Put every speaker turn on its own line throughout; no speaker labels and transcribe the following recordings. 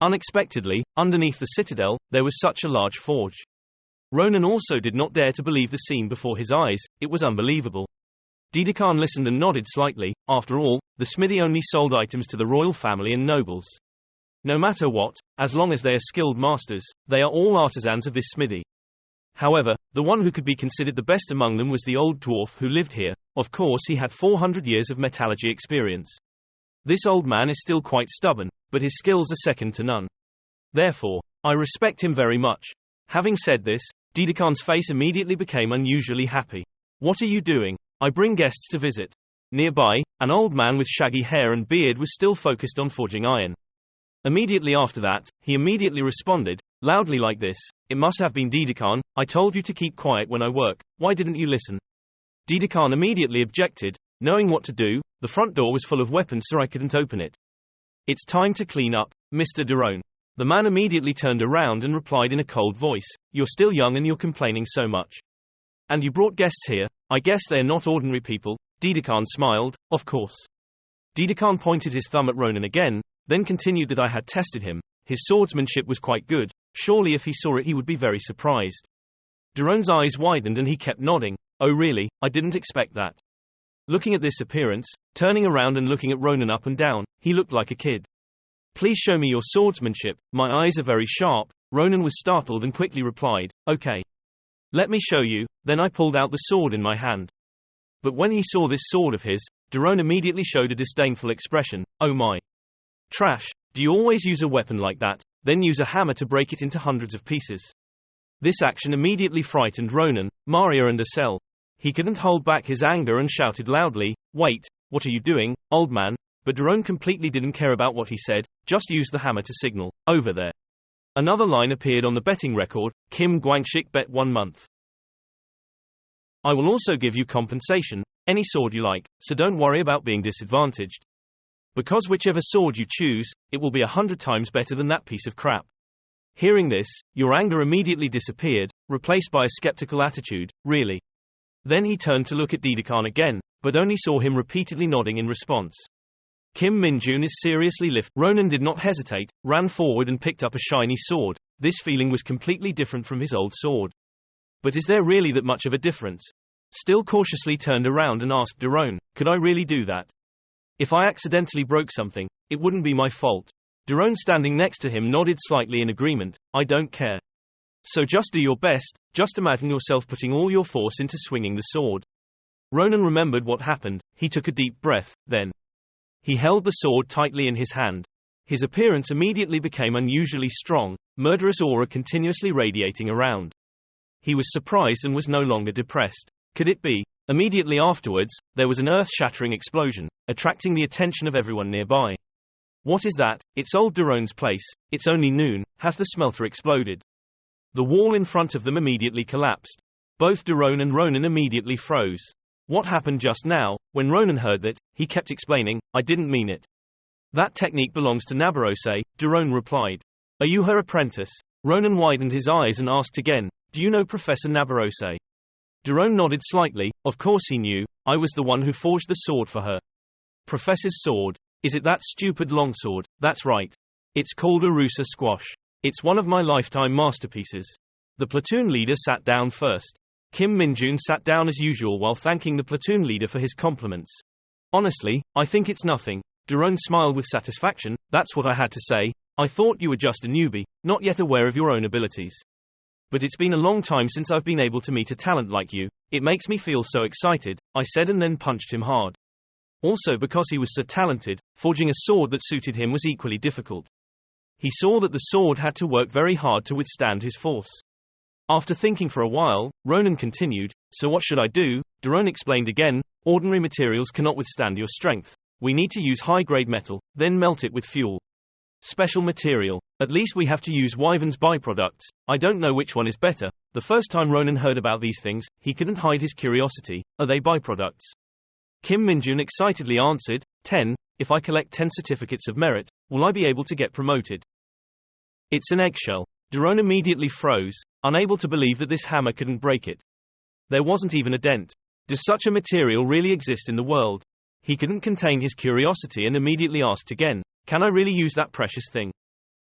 Unexpectedly, underneath the citadel, there was such a large forge. Ronan also did not dare to believe the scene before his eyes, it was unbelievable. Dedekan listened and nodded slightly. After all, the smithy only sold items to the royal family and nobles. No matter what, as long as they are skilled masters, they are all artisans of this smithy. However, the one who could be considered the best among them was the old dwarf who lived here. Of course, he had 400 years of metallurgy experience. This old man is still quite stubborn, but his skills are second to none. Therefore, I respect him very much. Having said this, Dedekan's face immediately became unusually happy. What are you doing? I bring guests to visit. Nearby, an old man with shaggy hair and beard was still focused on forging iron. Immediately after that, he immediately responded, loudly like this, "It must have been Dedekan, I told you to keep quiet when I work, why didn't you listen?" Dedekan immediately objected, knowing what to do. The front door was full of weapons so I couldn't open it. "It's time to clean up, Mr. Daron." The man immediately turned around and replied in a cold voice, "You're still young and you're complaining so much. And you brought guests here, I guess they're not ordinary people." Dedekan smiled, "Of course." Dedekan pointed his thumb at Ronan again, then continued that I had tested him. His swordsmanship was quite good, surely if he saw it he would be very surprised. Daron's eyes widened and he kept nodding. "Oh really, I didn't expect that." Looking at this appearance, turning around and looking at Ronan up and down, he looked like a kid. "Please show me your swordsmanship, my eyes are very sharp." Ronan was startled and quickly replied, "Okay. Let me show you." Then I pulled out the sword in my hand. But when he saw this sword of his, Daron immediately showed a disdainful expression. "Oh my. Trash, do you always use a weapon like that, then use a hammer to break it into hundreds of pieces?" This action immediately frightened Ronan, Maria and Asel. He couldn't hold back his anger and shouted loudly, "Wait, what are you doing, old man?" But Daron completely didn't care about what he said, just used the hammer to signal, "Over there." Another line appeared on the betting record, Kim Guangshik bet 1 month. "I will also give you compensation, any sword you like, so don't worry about being disadvantaged. Because whichever sword you choose, it will be 100 times better than that piece of crap." Hearing this, your anger immediately disappeared, replaced by a skeptical attitude. "Really?" Then he turned to look at Dedekan again, but only saw him repeatedly nodding in response. Kim Minjun is seriously lift. Ronan did not hesitate, ran forward and picked up a shiny sword. This feeling was completely different from his old sword. But is there really that much of a difference? Still cautiously turned around and asked Daron, "Could I really do that? If I accidentally broke something, it wouldn't be my fault." Daron standing next to him nodded slightly in agreement. "I don't care. So just do your best, just imagine yourself putting all your force into swinging the sword." Ronan remembered what happened, he took a deep breath, then he held the sword tightly in his hand. His appearance immediately became unusually strong, murderous aura continuously radiating around. He was surprised and was no longer depressed. Could it be? Immediately afterwards, there was an earth-shattering explosion, attracting the attention of everyone nearby. "What is that? It's old Daron's place. It's only noon. Has the smelter exploded?" The wall in front of them immediately collapsed. Both Daron and Ronan immediately froze. What happened just now? When Ronan heard that, he kept explaining, "I didn't mean it. That technique belongs to Nabarose." Daron replied. "Are you her apprentice?" Ronan widened his eyes and asked again, "Do you know Professor Nabarose?" Daron nodded slightly. Of course he knew, I was the one who forged the sword for her. "Professor's sword? Is it that stupid longsword?" "That's right. It's called a Rusa Squash. It's one of my lifetime masterpieces." The platoon leader sat down first. Kim Minjun sat down as usual while thanking the platoon leader for his compliments. "Honestly, I think it's nothing." Daron smiled with satisfaction. "That's what I had to say. I thought you were just a newbie, not yet aware of your own abilities. But it's been a long time since I've been able to meet a talent like you. It makes me feel so excited," I said and then punched him hard. Also because he was so talented, forging a sword that suited him was equally difficult. He saw that the sword had to work very hard to withstand his force. After thinking for a while, Ronan continued, "So what should I do?" Daron explained again, "Ordinary materials cannot withstand your strength. We need to use high-grade metal, then melt it with fuel. Special material. At least we have to use Wyvern's byproducts. I don't know which one is better." The first time Ronan heard about these things, he couldn't hide his curiosity. "Are they byproducts?" Kim Minjun excitedly answered, 10. If I collect 10 certificates of merit, will I be able to get promoted?" "It's an eggshell." Daron immediately froze, unable to believe that this hammer couldn't break it. There wasn't even a dent. Does such a material really exist in the world? He couldn't contain his curiosity and immediately asked again, "Can I really use that precious thing?"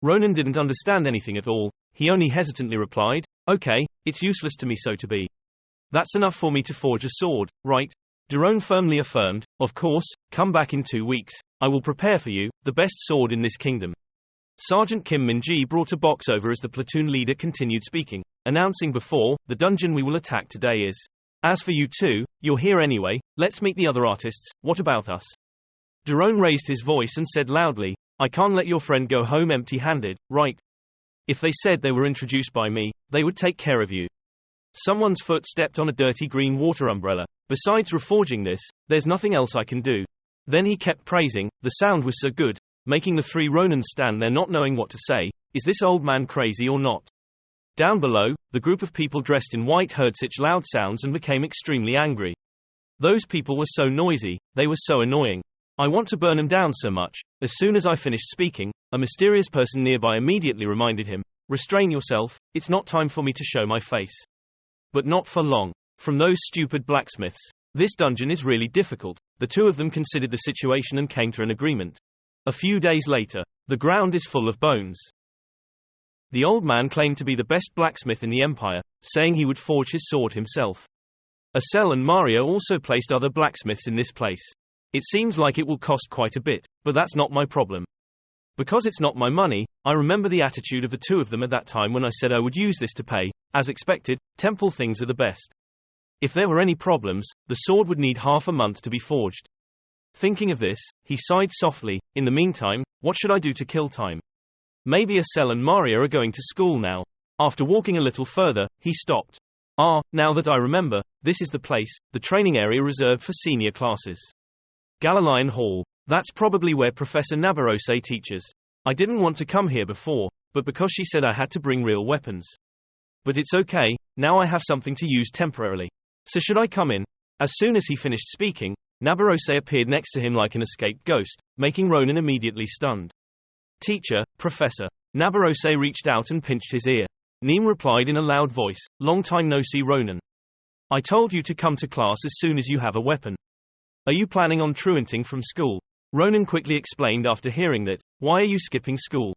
Ronan didn't understand anything at all. He only hesitantly replied, "Okay, it's useless to me so to be. That's enough for me to forge a sword, right?" Daron firmly affirmed, "Of course, come back in 2 weeks. I will prepare for you, the best sword in this kingdom." Sergeant Kim Min-ji brought a box over as the platoon leader continued speaking, announcing before, "The dungeon we will attack today is. As for you two, you're here anyway, let's meet the other artists, what about us?" Daron raised his voice and said loudly, "I can't let your friend go home empty-handed, right? If they said they were introduced by me, they would take care of you." Someone's foot stepped on a dirty green water umbrella. "Besides reforging this, there's nothing else I can do." Then he kept praising, the sound was so good, making the 3 Ronins stand there not knowing what to say. Is this old man crazy or not? Down below, the group of people dressed in white heard such loud sounds and became extremely angry. Those people were so noisy, they were so annoying. I want to burn them down so much. As soon as I finished speaking, a mysterious person nearby immediately reminded him, "Restrain yourself, it's not time for me to show my face." But not for long. From those stupid blacksmiths. This dungeon is really difficult. The 2 of them considered the situation and came to an agreement. A few days later, the ground is full of bones. The old man claimed to be the best blacksmith in the empire, saying he would forge his sword himself. Acel and Mario also placed other blacksmiths in this place. It seems like it will cost quite a bit, but that's not my problem. Because it's not my money, I remember the attitude of the 2 of them at that time when I said I would use this to pay. As expected, temple things are the best. If there were any problems, the sword would need half a month to be forged. Thinking of this, he sighed softly. In the meantime, what should I do to kill time? Maybe Acel and Mario are going to school now. After walking a little further, he stopped. Now that I remember, this is the place, the training area reserved for senior classes. Galileion Hall. That's probably where Professor Nabarose teaches. I didn't want to come here before, but because she said I had to bring real weapons. But it's okay, now I have something to use temporarily. So should I come in? As soon as he finished speaking, Nabarose appeared next to him like an escaped ghost, making Ronan immediately stunned. "Teacher, Professor." Nabarose reached out and pinched his ear. Neem replied in a loud voice, "Long time no see, Ronan. I told you to come to class as soon as you have a weapon. Are you planning on truanting from school?" Ronan quickly explained after hearing that. "Why are you skipping school?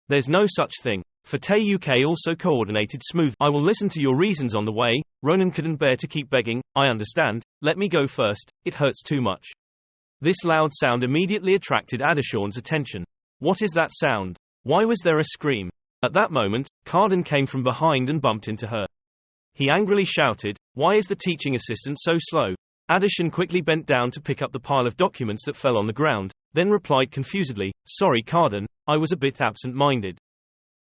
There's no such thing." Fateh UK also coordinated smooth. "I will listen to your reasons on the way." Ronan couldn't bear to keep begging. "I understand, let me go first, it hurts too much." This loud sound immediately attracted Adishawn's attention. What is that sound? Why was there a scream? At that moment, Carden came from behind and bumped into her. He angrily shouted, "Why is the teaching assistant so slow?" Adishan quickly bent down to pick up the pile of documents that fell on the ground, then replied confusedly, "Sorry Carden, I was a bit absent-minded."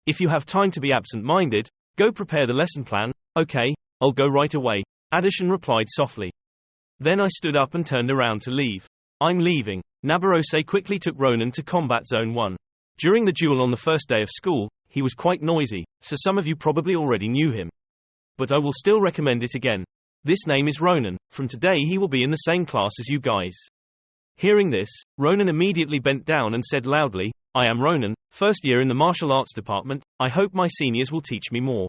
"If you have time to be absent-minded, go prepare the lesson plan." "Okay, I'll go right away," Adishan replied softly. Then I stood up and turned around to leave. "I'm leaving." Nabarose quickly took Ronan to Combat Zone 1. During the duel on the first day of school, he was quite noisy, so some of you probably already knew him. But I will still recommend it again. This name is Ronan. From today he will be in the same class as you guys. Hearing this, Ronan immediately bent down and said loudly, "I am Ronan, first year in the martial arts department. I hope my seniors will teach me more."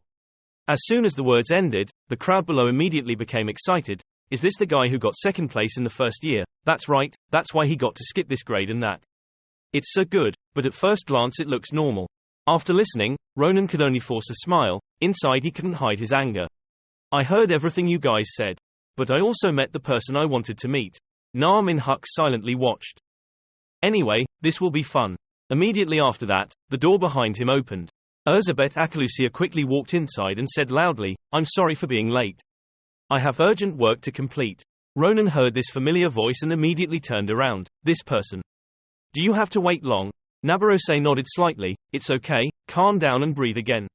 As soon as the words ended, the crowd below immediately became excited. "Is this the guy who got second place in the first year?" "That's right, that's why he got to skip this grade and that. It's so good, but at first glance it looks normal." After listening, Ronan could only force a smile. Inside he couldn't hide his anger. "I heard everything you guys said. But I also met the person I wanted to meet." Naamin Huk silently watched. "Anyway, this will be fun." Immediately after that, the door behind him opened. Erzabet Akalusia quickly walked inside and said loudly, "I'm sorry for being late. I have urgent work to complete." Ronan heard this familiar voice and immediately turned around. "This person. Do you have to wait long?" Nabarose nodded slightly. "It's okay, calm down and breathe again.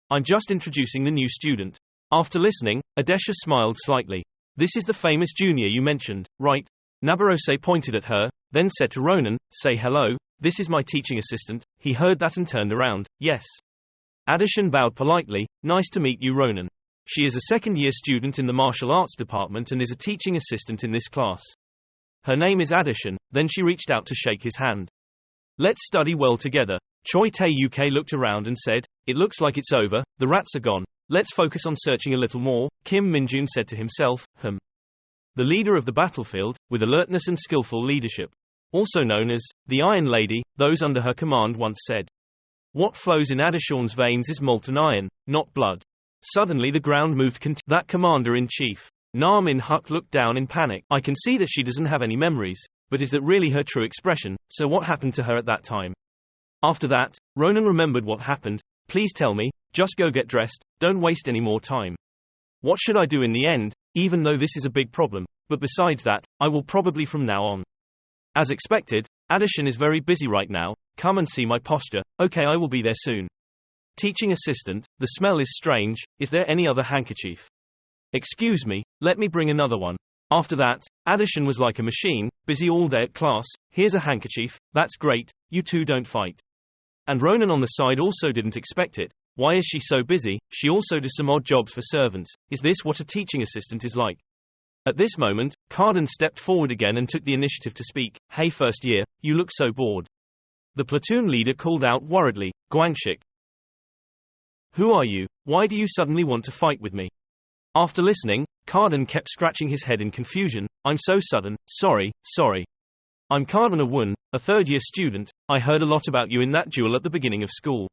I'm just introducing the new student." After listening, Adesha smiled slightly. "This is the famous junior you mentioned, right?" Nabarose pointed at her, then said to Ronan, "Say hello, this is my teaching assistant." He heard that and turned around. "Yes." Adishan bowed politely. "Nice to meet you, Ronan. She is a second-year student in the martial arts department and is a teaching assistant in this class. Her name is Adishan." Then she reached out to shake his hand. "Let's study well together." Choi Tae UK looked around and said, "It looks like it's over, the rats are gone. Let's focus on searching a little more." Kim Minjun said to himself, The leader of the battlefield, with alertness and skillful leadership. Also known as the Iron Lady, those under her command once said. What flows in Adishan's veins is molten iron, not blood. Suddenly the ground moved. That commander-in-chief. Na Min-hyuk looked down in panic. I can see that she doesn't have any memories, but is that really her true expression? So what happened to her at that time? After that, Ronan remembered what happened. Please tell me, just go get dressed, don't waste any more time. What should I do in the end, even though this is a big problem? But besides that, I will probably from now on. As expected, Adishan is very busy right now. Come and see my posture. Okay, I will be there soon. Teaching assistant, the smell is strange. Is there any other handkerchief? Excuse me, let me bring another one. After that, Adishan was like a machine, busy all day at class. Here's a handkerchief. That's great. You two don't fight. And Ronan on the side also didn't expect it. Why is she so busy? She also does some odd jobs for servants. Is this what a teaching assistant is like? At this moment, Carden stepped forward again and took the initiative to speak. Hey first year, you look so bored. The platoon leader called out worriedly, Guangshik. Who are you? Why do you suddenly want to fight with me? After listening, Carden kept scratching his head in confusion. I'm so sudden, sorry. I'm Carden Awun, a third-year student. I heard a lot about you in that duel at the beginning of school.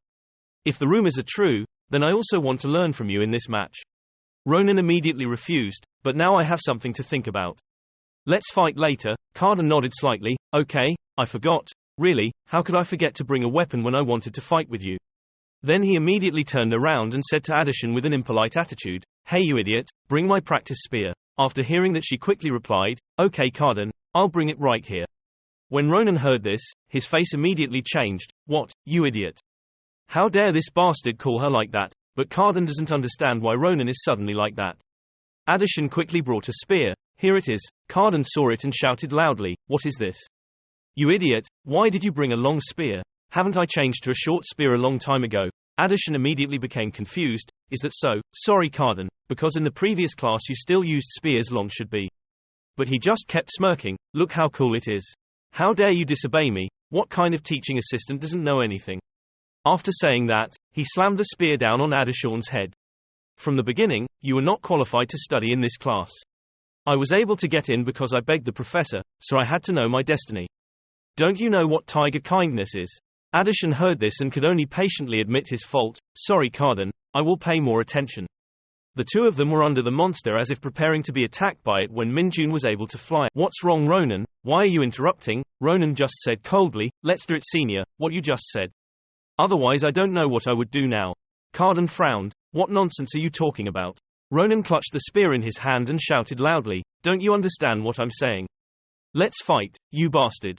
If the rumors are true, then I also want to learn from you in this match. Ronan immediately refused, but now I have something to think about. Let's fight later. Carden nodded slightly. Okay, I forgot. Really, how could I forget to bring a weapon when I wanted to fight with you? Then he immediately turned around and said to Adishan with an impolite attitude, Hey you idiot, bring my practice spear. After hearing that she quickly replied, Okay Carden, I'll bring it right here. When Ronan heard this, his face immediately changed. What, you idiot? How dare this bastard call her like that? But Carden doesn't understand why Ronan is suddenly like that. Adishan quickly brought a spear. Here it is. Carden saw it and shouted loudly, What is this? You idiot, why did you bring a long spear? Haven't I changed to a short spear a long time ago? Adishan immediately became confused. Is that so? Sorry Carden, because in the previous class you still used spears long should be. But he just kept smirking. Look how cool it is. How dare you disobey me? What kind of teaching assistant doesn't know anything? After saying that, he slammed the spear down on Adishan's head. From the beginning, you were not qualified to study in this class. I was able to get in because I begged the professor, so I had to know my destiny. Don't you know what tiger kindness is? Adishan heard this and could only patiently admit his fault. Sorry Carden, I will pay more attention. The two of them were under the monster as if preparing to be attacked by it when Minjun was able to fly. What's wrong Ronan? Why are you interrupting? Ronan just said coldly, Let's do it senior, what you just said. Otherwise I don't know what I would do now. Carden frowned. What nonsense are you talking about? Ronan clutched the spear in his hand and shouted loudly, Don't you understand what I'm saying? Let's fight, you bastard.